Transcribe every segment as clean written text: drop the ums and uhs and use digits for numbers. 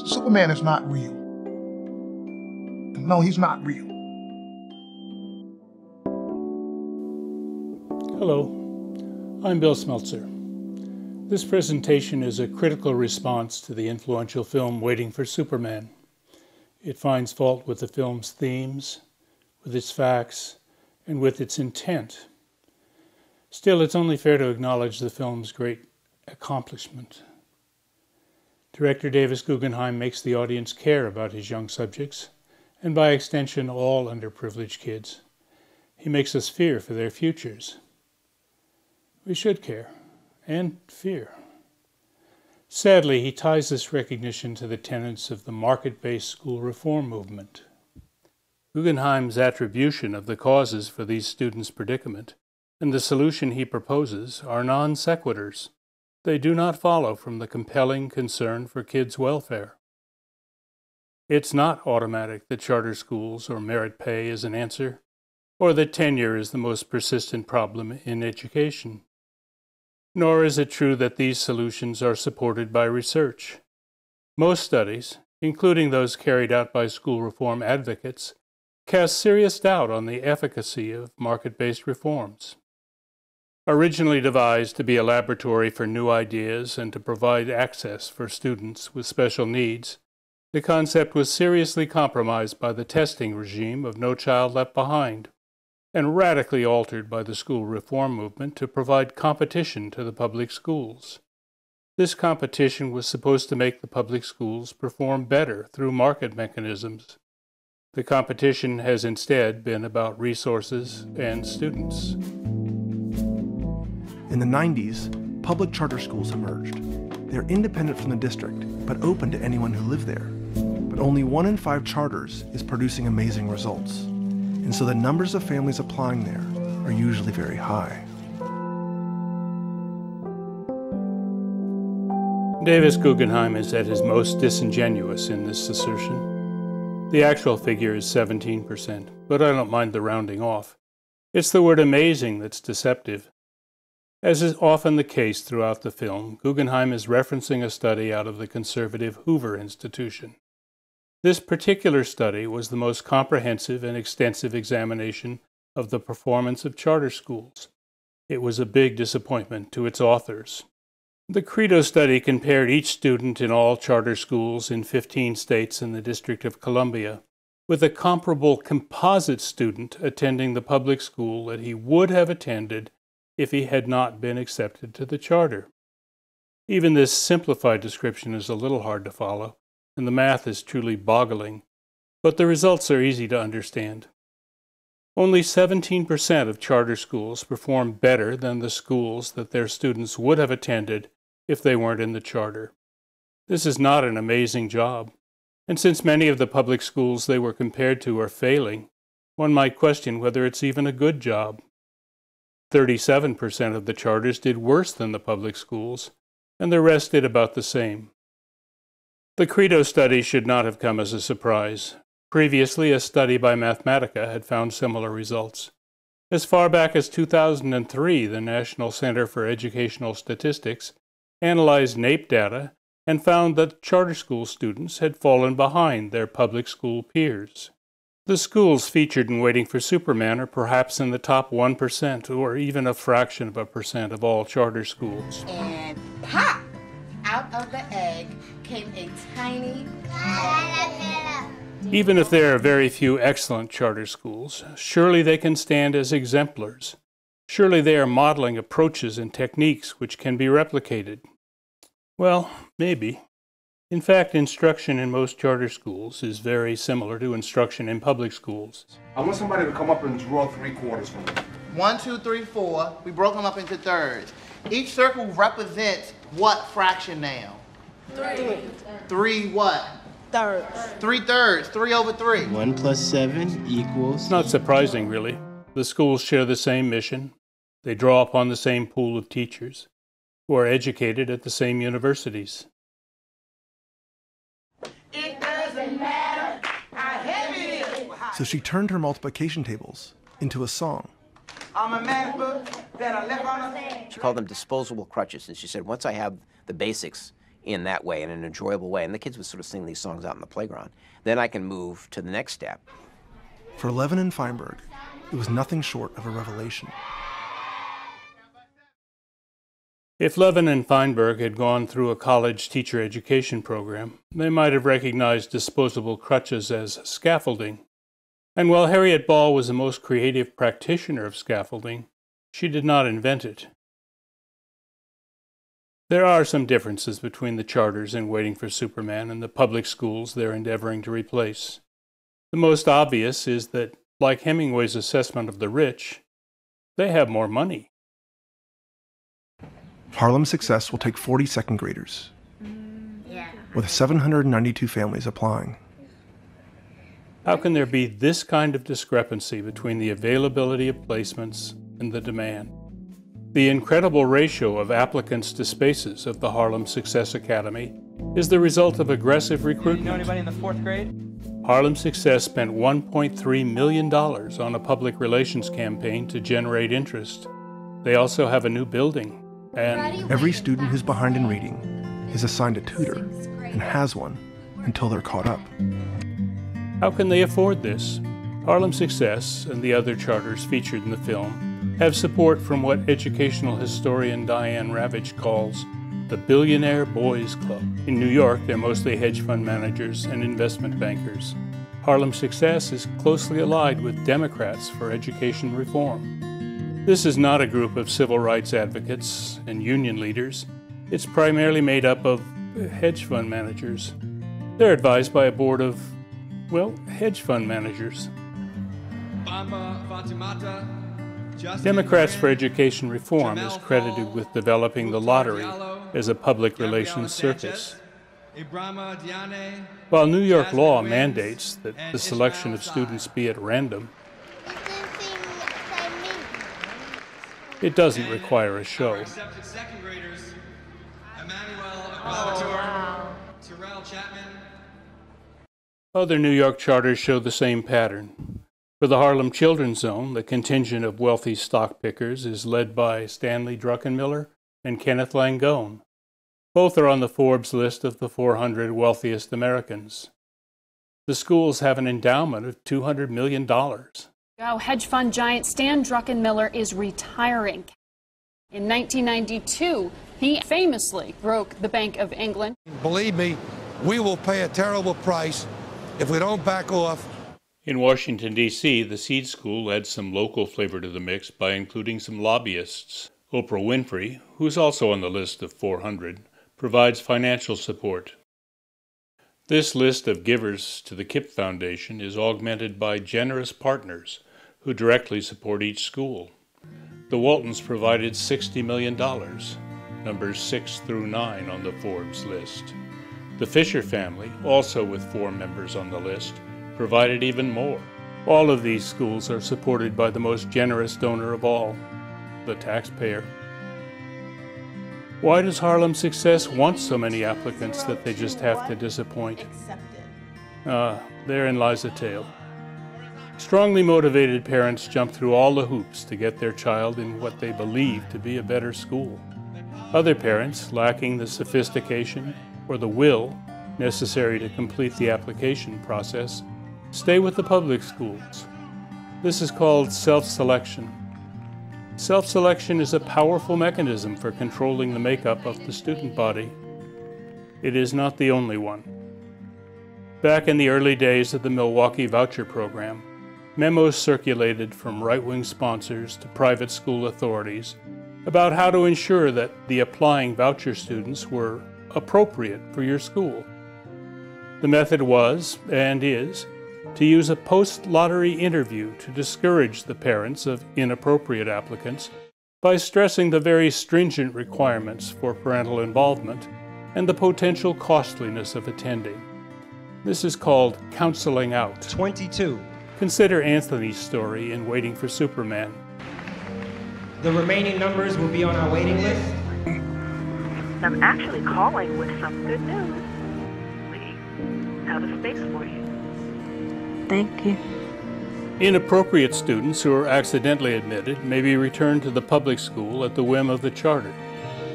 Superman is not real. No, he's not real. Hello, I'm Bill Smeltzer. This presentation is a critical response to the influential film Waiting for Superman. It finds fault with the film's themes, with its facts, and with its intent. Still, it's only fair to acknowledge the film's great accomplishment. Director Davis Guggenheim makes the audience care about his young subjects, and by extension, all underprivileged kids. He makes us fear for their futures. We should care, and fear. Sadly, he ties this recognition to the tenets of the market-based school reform movement. Guggenheim's attribution of the causes for these students' predicament and the solution he proposes are non sequiturs. They do not follow from the compelling concern for kids' welfare. It's not automatic that charter schools or merit pay is an answer, or that tenure is the most persistent problem in education. Nor is it true that these solutions are supported by research. Most studies, including those carried out by school reform advocates, cast serious doubt on the efficacy of market-based reforms. Originally devised to be a laboratory for new ideas and to provide access for students with special needs, the concept was seriously compromised by the testing regime of No Child Left Behind, and radically altered by the school reform movement to provide competition to the public schools. This competition was supposed to make the public schools perform better through market mechanisms. The competition has instead been about resources and students. In the 90s, public charter schools emerged. They're independent from the district, but open to anyone who lived there. But only 1 in 5 charters is producing amazing results. And so the numbers of families applying there are usually very high. Davis Guggenheim is at his most disingenuous in this assertion. The actual figure is 17%, but I don't mind the rounding off. It's the word amazing that's deceptive. As is often the case throughout the film, Guggenheim is referencing a study out of the conservative Hoover Institution. This particular study was the most comprehensive and extensive examination of the performance of charter schools. It was a big disappointment to its authors. The CREDO study compared each student in all charter schools in 15 states and the District of Columbia with a comparable composite student attending the public school that he would have attended if he had not been accepted to the charter. Even this simplified description is a little hard to follow, and the math is truly boggling, but the results are easy to understand. Only 17% of charter schools perform better than the schools that their students would have attended if they weren't in the charter. This is not an amazing job, and since many of the public schools they were compared to are failing, one might question whether it's even a good job. 37% of the charters did worse than the public schools, and the rest did about the same. The CREDO study should not have come as a surprise. Previously, a study by Mathematica had found similar results. As far back as 2003, the National Center for Educational Statistics analyzed NAEP data and found that charter school students had fallen behind their public school peers. The schools featured in Waiting for Superman are perhaps in the top 1% or even a fraction of a percent of all charter schools. And pop! Out of the egg came a tiny caterpillar. Even if there are very few excellent charter schools, surely they can stand as exemplars. Surely they are modeling approaches and techniques which can be replicated. Well, maybe. In fact, instruction in most charter schools is very similar to instruction in public schools. I want somebody to come up and draw 3 quarters for me. 1, 2, 3, 4. We broke them up into thirds. Each circle represents what fraction now? 3. 3 what? Thirds. 3 thirds. 3 over 3. 1 plus 7 equals... It's not surprising, really. The schools share the same mission. They draw upon the same pool of teachers, who are educated at the same universities. It doesn't matter how heavy it is. So she turned her multiplication tables into a song. I'm a math book that I left on a... She called them disposable crutches, and she said, once I have the basics, in that way, in an enjoyable way, and the kids would sort of sing these songs out in the playground, then I can move to the next step. For Levin and Feinberg, it was nothing short of a revelation. If Levin and Feinberg had gone through a college teacher education program, they might have recognized disposable crutches as scaffolding. And while Harriet Ball was the most creative practitioner of scaffolding, she did not invent it. There are some differences between the charters in Waiting for Superman and the public schools they're endeavoring to replace. The most obvious is that, like Hemingway's assessment of the rich, they have more money. Harlem Success will take 40 second graders, with 792 families applying. How can there be this kind of discrepancy between the availability of placements and the demand? The incredible ratio of applicants to spaces of the Harlem Success Academy is the result of aggressive recruitment. You know anybody in the 4th grade? Harlem Success spent $1.3 million on a public relations campaign to generate interest. They also have a new building, and every student who's behind in reading is assigned a tutor and has one until they're caught up. How can they afford this? Harlem Success and the other charters featured in the film have support from what educational historian Diane Ravitch calls the Billionaire Boys Club. In New York, they're mostly hedge fund managers and investment bankers. Harlem Success is closely allied with Democrats for education reform. This is not a group of civil rights advocates and union leaders. It's primarily made up of hedge fund managers. They're advised by a board of, well, hedge fund managers. Democrats for Education Reform is credited with developing the lottery as a public relations circus. While New York law mandates that the selection of students be at random, it doesn't require a show. Other New York charters show the same pattern. For the Harlem Children's Zone, the contingent of wealthy stock pickers is led by Stanley Druckenmiller and Kenneth Langone. Both are on the Forbes list of the 400 wealthiest Americans. The schools have an endowment of $200 million. Hedge fund giant Stan Druckenmiller is retiring. In 1992, he famously broke the Bank of England. Believe me, we will pay a terrible price if we don't back off. In Washington, D.C., the Seed School adds some local flavor to the mix by including some lobbyists. Oprah Winfrey, who's also on the list of 400, provides financial support. This list of givers to the KIPP Foundation is augmented by generous partners who directly support each school. The Waltons provided $60 million, numbers 6 through 9 on the Forbes list. The Fisher family, also with 4 members on the list, provided even more. All of these schools are supported by the most generous donor of all, the taxpayer. Why does Harlem Success want so many applicants that they just have to disappoint? Therein lies the tale. Strongly motivated parents jump through all the hoops to get their child in what they believe to be a better school. Other parents, lacking the sophistication or the will necessary to complete the application process, stay with the public schools. This is called self-selection. Self-selection is a powerful mechanism for controlling the makeup of the student body. It is not the only one. Back in the early days of the Milwaukee voucher program, memos circulated from right-wing sponsors to private school authorities about how to ensure that the applying voucher students were appropriate for your school. The method was, and is, to use a post-lottery interview to discourage the parents of inappropriate applicants by stressing the very stringent requirements for parental involvement and the potential costliness of attending. This is called counseling out. 22. Consider Anthony's story in Waiting for Superman. The remaining numbers will be on our waiting list. I'm actually calling with some good news. We have a space for you. Thank you. Inappropriate students who are accidentally admitted may be returned to the public school at the whim of the charter,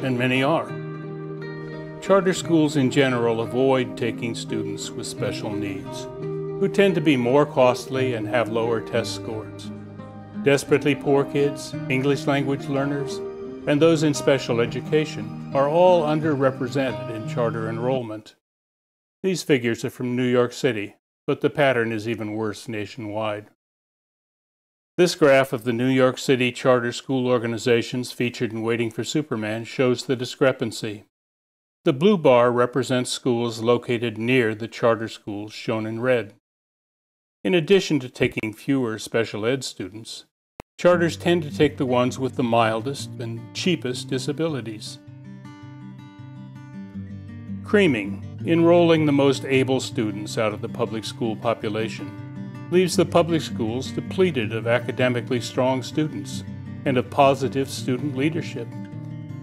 and many are. Charter schools in general avoid taking students with special needs, who tend to be more costly and have lower test scores. Desperately poor kids, English language learners, and those in special education are all underrepresented in charter enrollment. These figures are from New York City, but the pattern is even worse nationwide. This graph of the New York City charter school organizations featured in Waiting for Superman shows the discrepancy. The blue bar represents schools located near the charter schools shown in red. In addition to taking fewer special ed students, charters tend to take the ones with the mildest and cheapest disabilities. Creaming, enrolling the most able students out of the public school population, leaves the public schools depleted of academically strong students and of positive student leadership.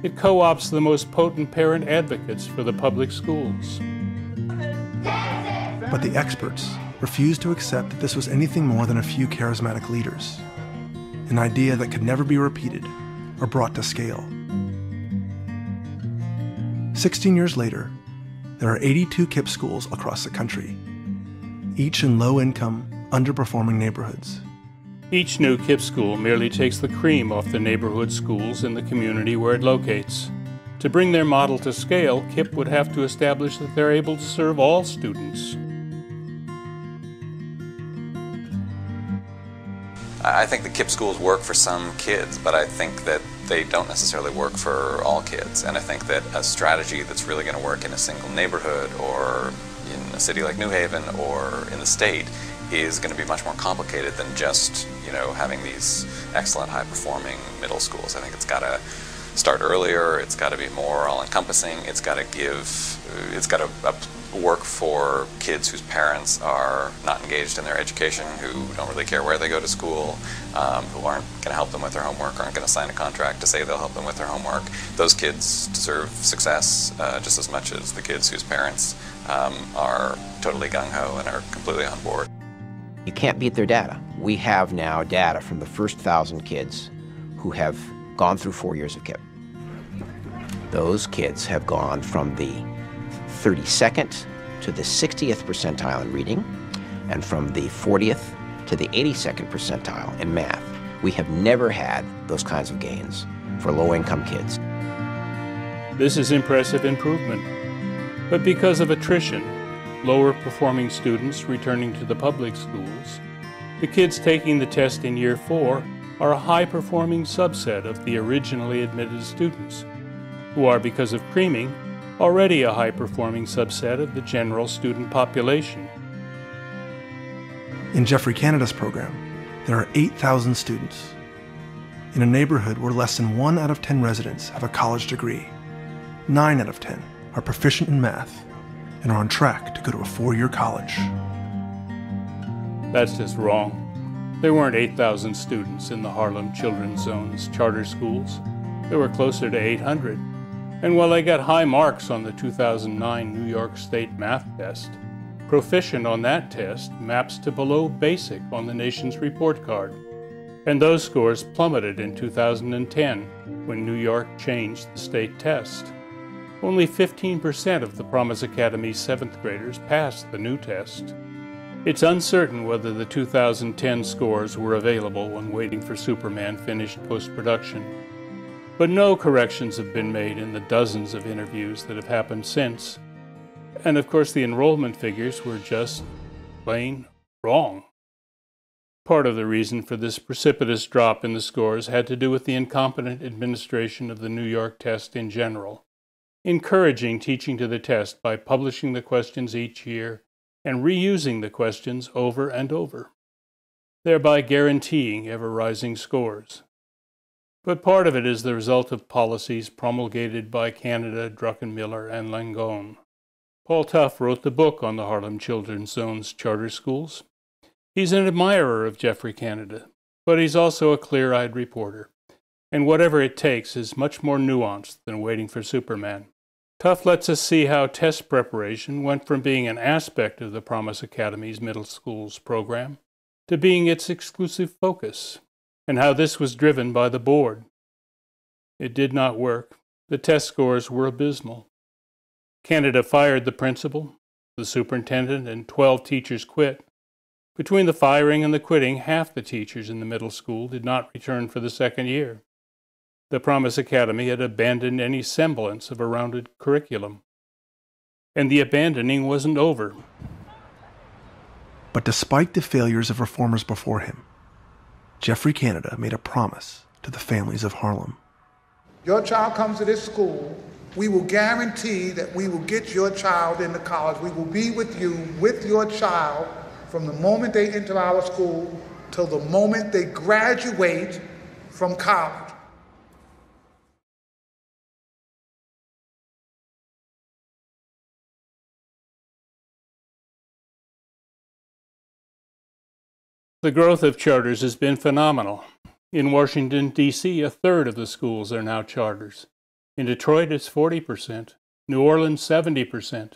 It co-opts the most potent parent advocates for the public schools. But the experts refused to accept that this was anything more than a few charismatic leaders, an idea that could never be repeated or brought to scale. 16 years later, there are 82 KIPP schools across the country, each in low-income, underperforming neighborhoods. Each new KIPP school merely takes the cream off the neighborhood schools in the community where it locates. To bring their model to scale, KIPP would have to establish that they're able to serve all students. I think the KIPP schools work for some kids, but I think that they don't necessarily work for all kids. And I think that a strategy that's really going to work in a single neighborhood or in a city like New Haven or in the state is going to be much more complicated than just, having these excellent high-performing middle schools. I think it's got to start earlier, it's got to be more all-encompassing, it's got to work for kids whose parents are not engaged in their education, who don't really care where they go to school, who aren't going to help them with their homework, aren't going to sign a contract to say they'll help them with their homework. Those kids deserve success just as much as the kids whose parents are totally gung-ho and are completely on board. You can't beat their data. We have now data from the first 1,000 kids who have gone through 4 years of KIPP. Those kids have gone from the 32nd to the 60th percentile in reading, and from the 40th to the 82nd percentile in math. We have never had those kinds of gains for low-income kids. This is impressive improvement, but because of attrition, lower performing students returning to the public schools, the kids taking the test in year 4 are a high-performing subset of the originally admitted students, who are, because of creaming, already a high-performing subset of the general student population. In Jeffrey Canada's program, there are 8,000 students. In a neighborhood where less than 1 out of 10 residents have a college degree, 9 out of 10 are proficient in math and are on track to go to a 4-year college. That's just wrong. There weren't 8,000 students in the Harlem Children's Zone's charter schools. There were closer to 800. And while they got high marks on the 2009 New York State math test, proficient on that test maps to below basic on the nation's report card. And those scores plummeted in 2010 when New York changed the state test. Only 15% of the Promise Academy's 7th graders passed the new test. It's uncertain whether the 2010 scores were available when Waiting for Superman finished post-production. But no corrections have been made in the dozens of interviews that have happened since. And of course the enrollment figures were just plain wrong. Part of the reason for this precipitous drop in the scores had to do with the incompetent administration of the New York test in general, encouraging teaching to the test by publishing the questions each year and reusing the questions over and over, thereby guaranteeing ever-rising scores. But part of it is the result of policies promulgated by Canada, Druckenmiller, and Langone. Paul Tough wrote the book on the Harlem Children's Zone's charter schools. He's an admirer of Jeffrey Canada, but he's also a clear-eyed reporter, and whatever it takes is much more nuanced than Waiting for Superman. Tough lets us see how test preparation went from being an aspect of the Promise Academy's middle schools program to being its exclusive focus, and how this was driven by the board. It did not work. The test scores were abysmal. Canada fired the principal, the superintendent, and 12 teachers quit. Between the firing and the quitting, half the teachers in the middle school did not return for the second year. The Promise Academy had abandoned any semblance of a rounded curriculum. And the abandoning wasn't over. But despite the failures of reformers before him, Jeffrey Canada made a promise to the families of Harlem. Your child comes to this school, we will guarantee that we will get your child into college. We will be with you, with your child, from the moment they enter our school till the moment they graduate from college. The growth of charters has been phenomenal. In Washington, D.C., a third of the schools are now charters. In Detroit, it's 40%. New Orleans, 70%.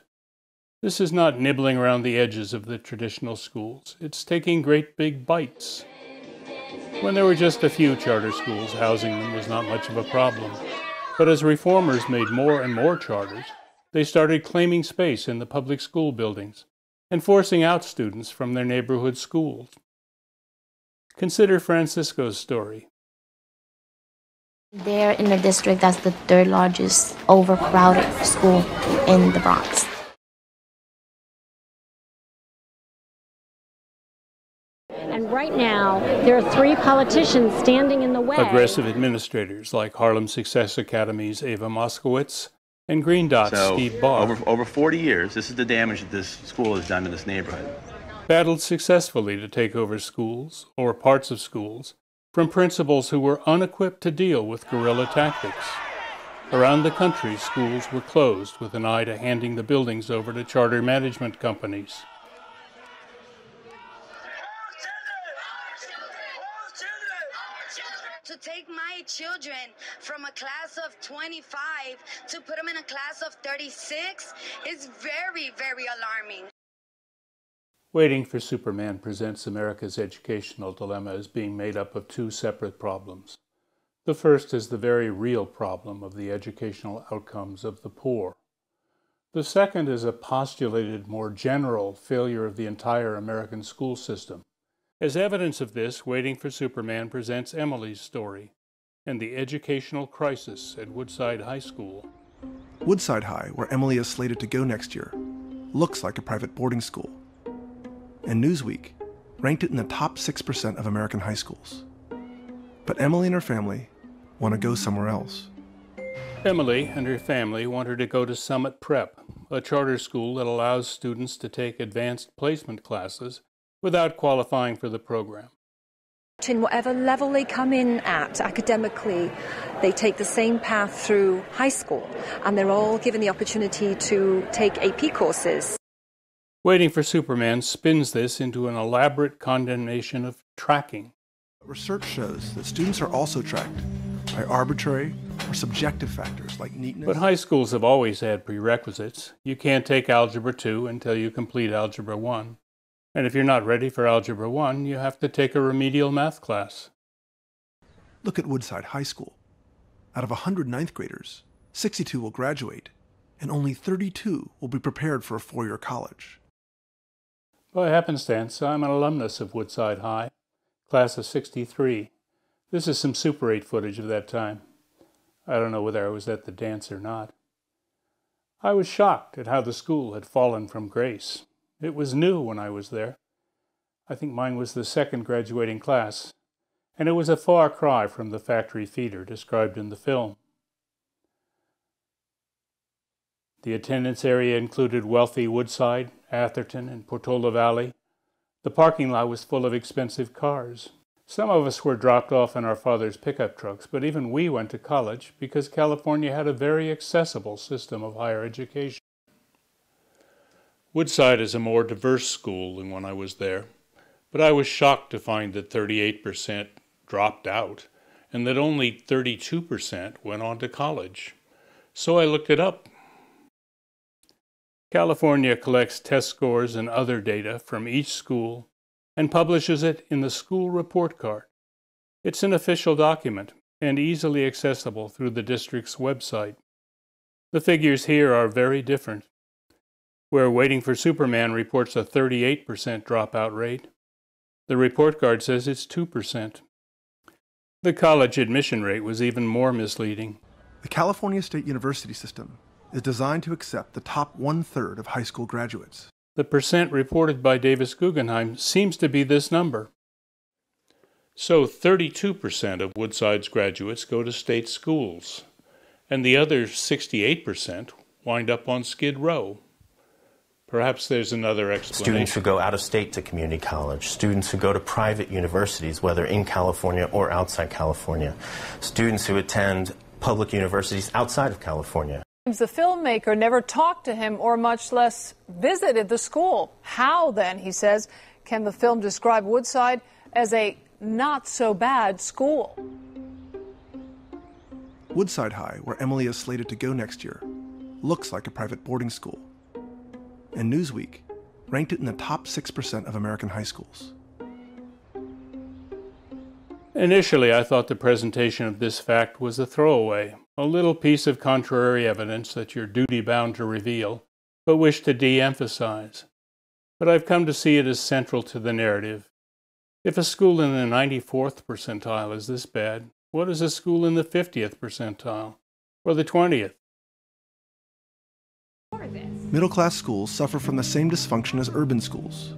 This is not nibbling around the edges of the traditional schools. It's taking great big bites. When there were just a few charter schools, housing them was not much of a problem. But as reformers made more and more charters, they started claiming space in the public school buildings and forcing out students from their neighborhood schools. Consider Francisco's story. They're in a district that's the third largest overcrowded school in the Bronx. And right now, there are 3 politicians standing in the way. Aggressive administrators like Harlem Success Academy's Ava Moskowitz and Green Dot's Steve Barr. Over 40 years, this is the damage that this school has done to this neighborhood. Battled successfully to take over schools, or parts of schools, from principals who were unequipped to deal with guerrilla tactics. Around the country, schools were closed with an eye to handing the buildings over to charter management companies. To take my children from a class of 25 to put them in a class of 36 is very, very alarming. Waiting for Superman presents America's educational dilemma as being made up of 2 separate problems. The first is the very real problem of the educational outcomes of the poor. The second is a postulated, more general failure of the entire American school system. As evidence of this, Waiting for Superman presents Emily's story and the educational crisis at Woodside High School. Woodside High, where Emily is slated to go next year, looks like a private boarding school. And Newsweek ranked it in the top 6% of American high schools. But Emily and her family want to go somewhere else. Emily and her family want her to go to Summit Prep, a charter school that allows students to take advanced placement classes without qualifying for the program. In whatever level they come in at academically, they take the same path through high school, and they're all given the opportunity to take AP courses. Waiting for Superman spins this into an elaborate condemnation of tracking. Research shows that students are also tracked by arbitrary or subjective factors like neatness. But high schools have always had prerequisites. You can't take Algebra 2 until you complete Algebra 1. And if you're not ready for Algebra 1, you have to take a remedial math class. Look at Woodside High School. Out of 100 ninth graders, 62 will graduate, and only 32 will be prepared for a 4-year college. By happenstance, I'm an alumnus of Woodside High, class of '63. This is some Super 8 footage of that time. I don't know whether I was at the dance or not. I was shocked at how the school had fallen from grace. It was new when I was there. I think mine was the second graduating class, and it was a far cry from the factory feeder described in the film. The attendance area included wealthy Woodside, Atherton, and Portola Valley. The parking lot was full of expensive cars. Some of us were dropped off in our father's pickup trucks, but even we went to college because California had a very accessible system of higher education. Woodside is a more diverse school than when I was there, but I was shocked to find that 38% dropped out and that only 32% went on to college. So I looked it up. California collects test scores and other data from each school and publishes it in the school report card. It's an official document and easily accessible through the district's website. The figures here are very different where Waiting for Superman reports a 38% dropout rate. The report card says it's 2%. The college admission rate was even more misleading. The California State University system is designed to accept the top 1/3 of high school graduates. The percent reported by Davis Guggenheim seems to be this number. So 32% of Woodside's graduates go to state schools, and the other 68% wind up on Skid Row. Perhaps there's another explanation. Students who go out of state to community college, students who go to private universities, whether in California or outside California, students who attend public universities outside of California. The filmmaker never talked to him or much less visited the school. How then, he says, can the film describe Woodside as a not-so-bad school? Woodside High, where Emily is slated to go next year, looks like a private boarding school. And Newsweek ranked it in the top 6% of American high schools. Initially, I thought the presentation of this fact was a throwaway, a little piece of contrary evidence that you're duty-bound to reveal, but wish to de-emphasize. But I've come to see it as central to the narrative. If a school in the 94th percentile is this bad, what is a school in the 50th percentile, or the 20th? Middle-class schools suffer from the same dysfunction as urban schools.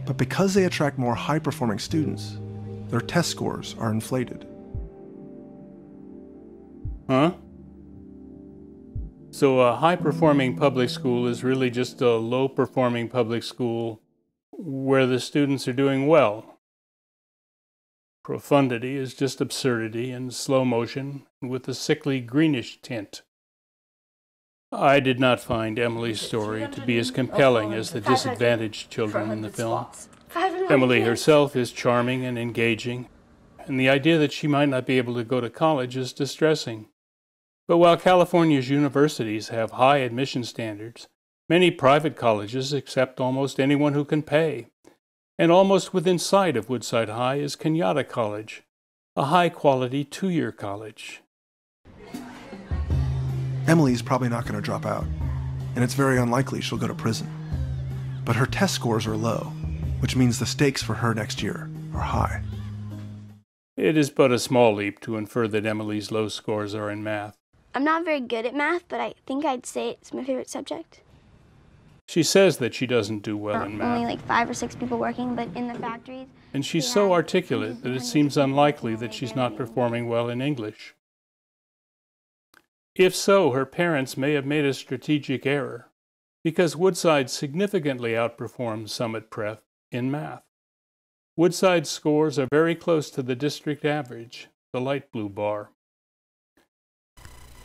But because they attract more high-performing students, their test scores are inflated. Huh? So a high-performing public school is really just a low-performing public school where the students are doing well. Profundity is just absurdity in slow motion with a sickly greenish tint. I did not find Emily's story to be as compelling as the disadvantaged children in the film. Emily herself is charming and engaging, and the idea that she might not be able to go to college is distressing. But while California's universities have high admission standards, many private colleges accept almost anyone who can pay. And almost within sight of Woodside High is Kenyatta College, a high-quality two-year college. Emily's probably not going to drop out, and it's very unlikely she'll go to prison. But her test scores are low, which means the stakes for her next year are high. It is but a small leap to infer that Emily's low scores are in math. I'm not very good at math, but I think I'd say it's my favorite subject. She says that she doesn't do well in math. Only like 5 or 6 people working, but in the factories. And she's so articulate that it seems unlikely that she's not performing well in English. If so, her parents may have made a strategic error, because Woodside significantly outperforms Summit Prep in math. Woodside's scores are very close to the district average, the light blue bar.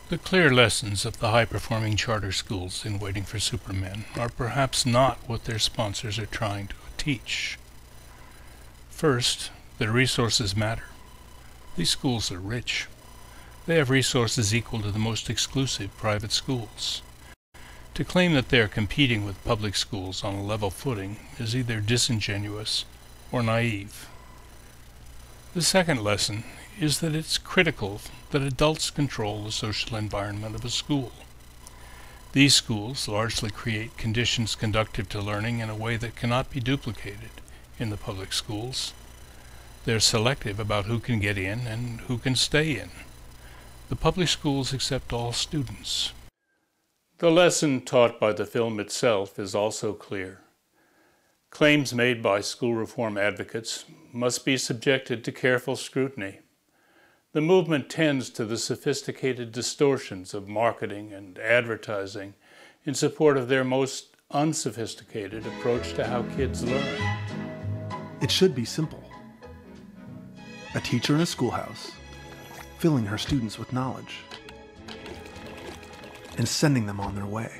The clear lessons of the high-performing charter schools in Waiting for Superman are perhaps not what their sponsors are trying to teach. First, their resources matter. These schools are rich. They have resources equal to the most exclusive private schools. To claim that they are competing with public schools on a level footing is either disingenuous or naive. The second lesson is that it's critical that adults control the social environment of a school. These schools largely create conditions conducive to learning in a way that cannot be duplicated in the public schools. They're selective about who can get in and who can stay in. The public schools accept all students. The lesson taught by the film itself is also clear. Claims made by school reform advocates must be subjected to careful scrutiny. The movement tends to the sophisticated distortions of marketing and advertising in support of their most unsophisticated approach to how kids learn. It should be simple. A teacher in a schoolhouse, filling her students with knowledge and sending them on their way.